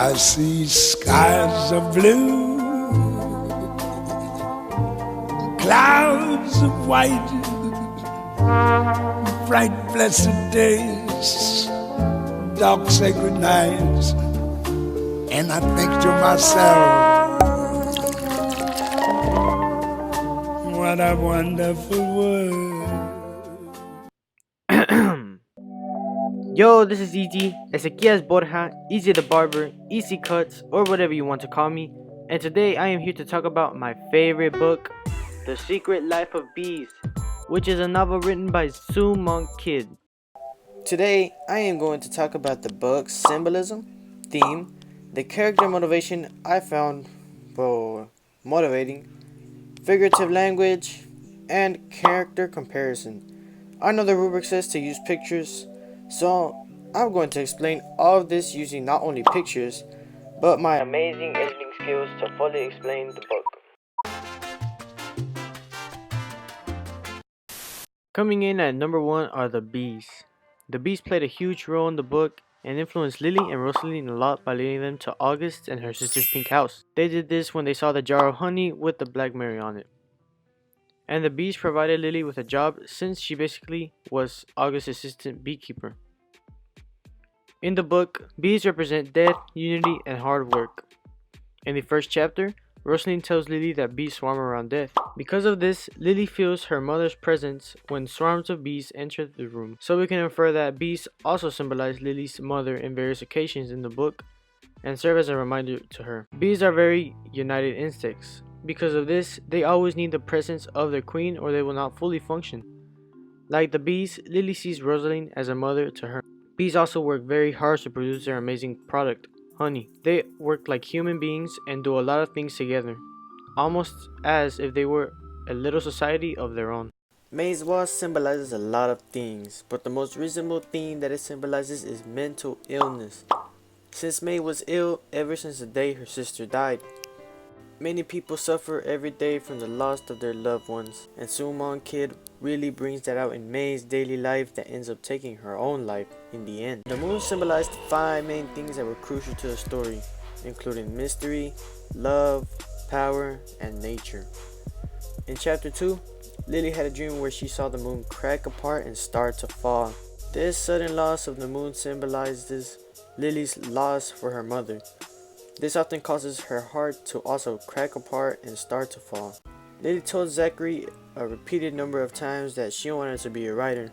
I see skies of blue, clouds of white, bright blessed days, dark sacred nights, and I think to myself, what a wonderful world. Yo, this is Ezequias Borja, Easy the Barber, Easy Cuts, or whatever you want to call me. And today I am here to talk about my favorite book, The Secret Life of Bees, which is a novel written by Sue Monk Kidd. Today I am going to talk about the book's symbolism, theme, the character motivation I found motivating, figurative language, and character comparison. I know the rubric says to use pictures, so I'm going to explain all of this using not only pictures, but my amazing editing skills to fully explain the book. Coming in at number 1 are the bees. The bees played a huge role in the book and influenced Lily and Rosaline a lot by leading them to August and her sister's pink house. They did this when they saw the jar of honey with the black Mary on it. And the bees provided Lily with a job since she basically was August's assistant beekeeper. In the book, bees represent death, unity, and hard work. In the first chapter, Rosalind tells Lily that bees swarm around death. Because of this, Lily feels her mother's presence when swarms of bees enter the room. So we can infer that bees also symbolize Lily's mother in various occasions in the book and serve as a reminder to her. Bees are very united insects. Because of this, they always need the presence of their queen or they will not fully function. Like the bees, Lily sees Rosalind as a mother to her. Bees also work very hard to produce their amazing product, honey. They work like human beings and do a lot of things together, almost as if they were a little society of their own. May's wasp symbolizes a lot of things, but the most reasonable thing that it symbolizes is mental illness. Since May was ill ever since the day her sister died. Many people suffer every day from the loss of their loved ones, and Sue Monk Kidd really brings that out in May's daily life that ends up taking her own life in the end. The moon symbolized 5 main things that were crucial to the story, including mystery, love, power, and nature. In chapter 2, Lily had a dream where she saw the moon crack apart and start to fall. This sudden loss of the moon symbolizes Lily's loss for her mother. This often causes her heart to also crack apart and start to fall. Lily told Zachary a repeated number of times that she wanted to be a writer.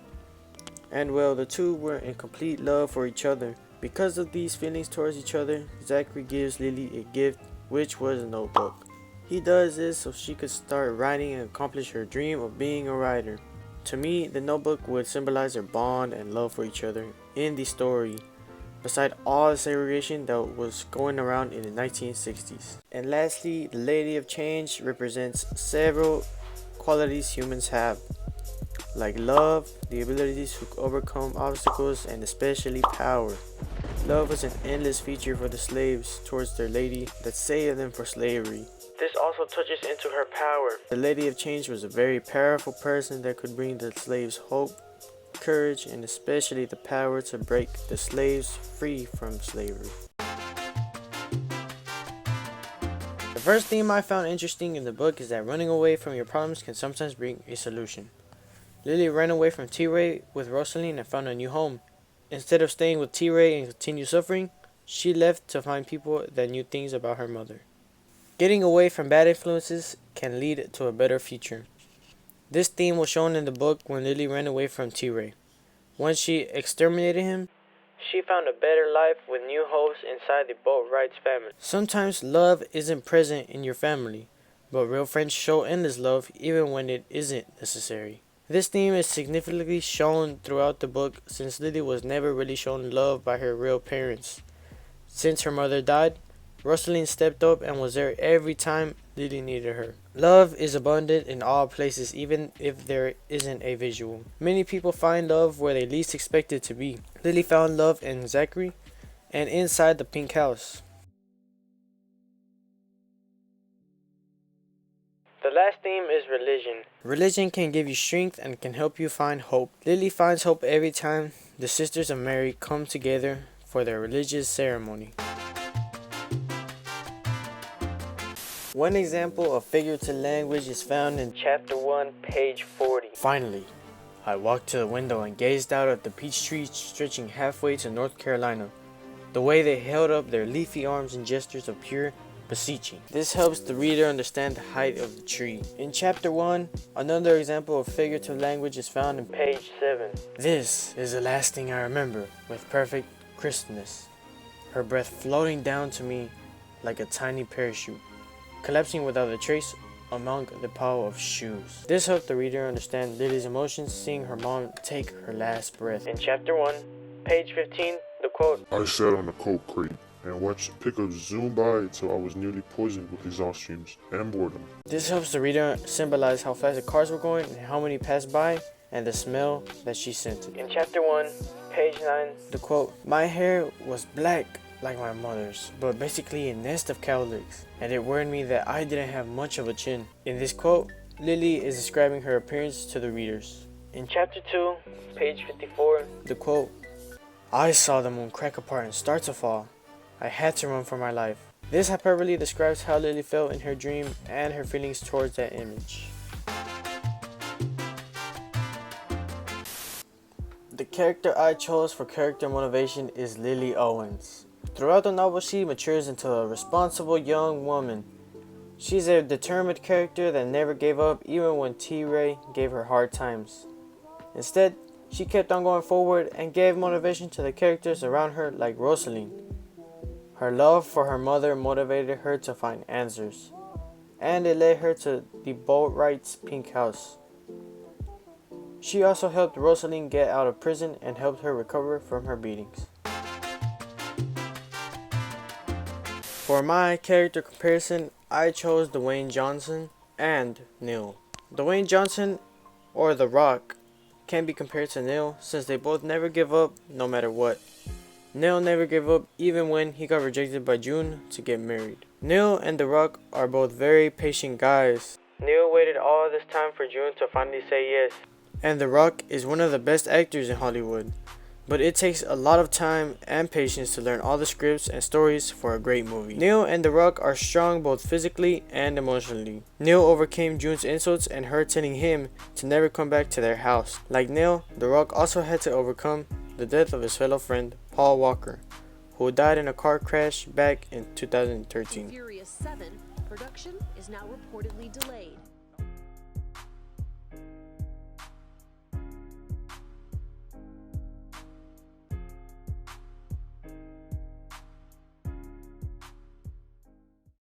And well, the two were in complete love for each other. Because of these feelings towards each other, Zachary gives Lily a gift, which was a notebook. He does this so she could start writing and accomplish her dream of being a writer. To me, the notebook would symbolize their bond and love for each other in the story, beside all the segregation that was going around in the 1960s. And lastly, the Lady of Change represents several qualities humans have, like love, the ability to overcome obstacles, and especially power. Love was an endless feature for the slaves towards their lady that saved them from slavery. This also touches into her power. The Lady of Change was a very powerful person that could bring the slaves hope, courage, and especially the power to break the slaves free from slavery. The first theme I found interesting in the book is that running away from your problems can sometimes bring a solution. Lily ran away from T-Ray with Rosaline and found a new home. Instead of staying with T-Ray and continue suffering, she left to find people that knew things about her mother. Getting away from bad influences can lead to a better future. This theme was shown in the book when Lily ran away from T-Ray. Once she exterminated him, she found a better life with new hopes inside the Boatwright's family. Sometimes love isn't present in your family, but real friends show endless love even when it isn't necessary. This theme is significantly shown throughout the book since Lily was never really shown love by her real parents. Since her mother died, Rosaline stepped up and was there every time Lily needed her. Love is abundant in all places, even if there isn't a visual. Many people find love where they least expect it to be. Lily found love in Zachary and inside the pink house. The last theme is religion. Religion can give you strength and can help you find hope. Lily finds hope every time the Sisters of Mary come together for their religious ceremony. One example of figurative language is found in chapter 1, page 40. Finally, I walked to the window and gazed out at the peach trees stretching halfway to North Carolina. The way they held up their leafy arms in gestures of pure beseeching. This helps the reader understand the height of the tree. In chapter 1, another example of figurative language is found in page 7. This is the last thing I remember with perfect crispness. Her breath floating down to me like a tiny parachute, collapsing without a trace among the pile of shoes. This helped the reader understand Lily's emotions seeing her mom take her last breath. In chapter 1, page 15, the quote, I sat on a coke crate and watched pickups zoom by till I was nearly poisoned with exhaust fumes and boredom. This helps the reader symbolize how fast the cars were going and how many passed by and the smell that she scented. In chapter 1, page 9, the quote, my hair was black like my mother's, but basically a nest of cowlicks, and it worried me that I didn't have much of a chin. In this quote, Lily is describing her appearance to the readers. In chapter 2, page 54, the quote, I saw the moon crack apart and start to fall. I had to run for my life. This hyperbole describes how Lily felt in her dream and her feelings towards that image. The character I chose for character motivation is Lily Owens. Throughout the novel, she matures into a responsible young woman. She's a determined character that never gave up even when T-Ray gave her hard times. Instead, she kept on going forward and gave motivation to the characters around her like Rosaline. Her love for her mother motivated her to find answers, and it led her to the Boatwright's pink house. She also helped Rosaline get out of prison and helped her recover from her beatings. For my character comparison, I chose Dwayne Johnson and Neil. Dwayne Johnson, or The Rock, can be compared to Neil since they both never give up no matter what. Neil never gave up even when he got rejected by June to get married. Neil and The Rock are both very patient guys. Neil waited all this time for June to finally say yes. And The Rock is one of the best actors in Hollywood. But it takes a lot of time and patience to learn all the scripts and stories for a great movie. Neil and The Rock are strong both physically and emotionally. Neil overcame June's insults and her telling him to never come back to their house. Like Neil, The Rock also had to overcome the death of his fellow friend, Paul Walker, who died in a car crash back in 2013. Furious 7 production is now reportedly delayed.